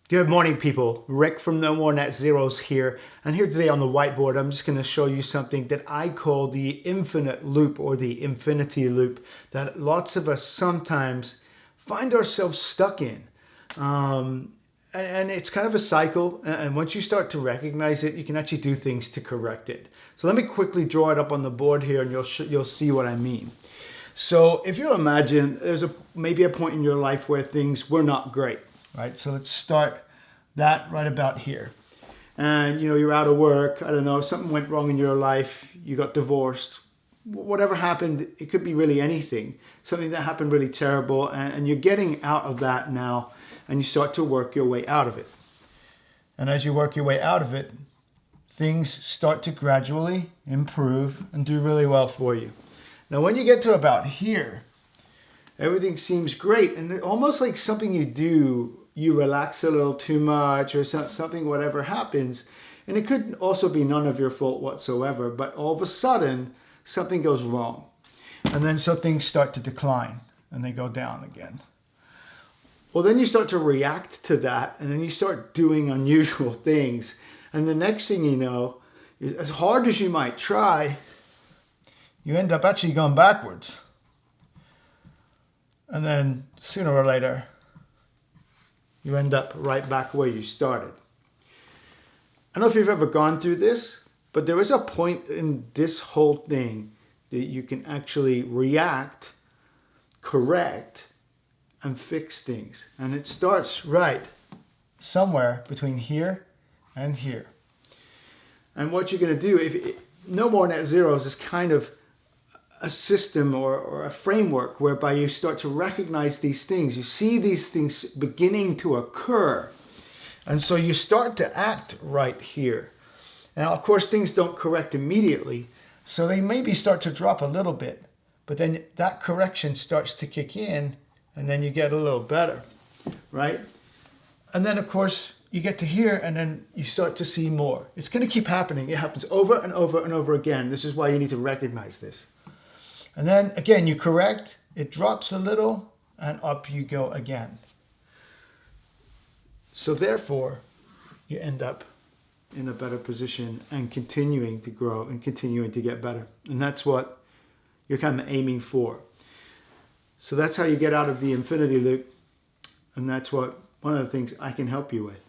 Good morning, people. Rick from No More Net Zeros here. And here today on the whiteboard, I'm just going to show you something that I call the infinite loop or the infinity loop that lots of us sometimes find ourselves stuck in. And it's kind of a cycle. And once you start to recognize it, you can actually do things to correct it. So let me quickly draw it up on the board here and you'll see what I mean. So if you imagine there's maybe a point in your life where things were not great. Right, so let's start that right about here. And you're out of work, I don't know, something went wrong in your life, you got divorced, whatever happened, it could be really anything, something that happened really terrible, and you're getting out of that now, and you start to work your way out of it. And as you work your way out of it, things start to gradually improve and do really well for you. Now when you get to about here, everything seems great, and almost like something you do, you relax a little too much or something, whatever happens, and it could also be none of your fault whatsoever, but all of a sudden, something goes wrong. And then so things start to decline, and they go down again. Well, then you start to react to that, and then you start doing unusual things, and the next thing you know, as hard as you might try, you end up actually going backwards. And then sooner or later, you end up right back where you started. I don't know if you've ever gone through this, but there is a point in this whole thing that you can actually react, correct, and fix things. And it starts right somewhere between here and here. And what you're going to do, No More Net Zeros is kind of a system or a framework whereby you start to recognize these things. You see these things beginning to occur. And so you start to act right here. Now, of course, things don't correct immediately. So they maybe start to drop a little bit. But then that correction starts to kick in and then you get a little better, right? And then, of course, you get to here and then you start to see more. It's going to keep happening. It happens over and over and over again. This is why you need to recognize this. And then again, you correct, it drops a little, and up you go again. So therefore, you end up in a better position and continuing to grow and continuing to get better. And that's what you're kind of aiming for. So that's how you get out of the infinity loop. And that's one of the things I can help you with.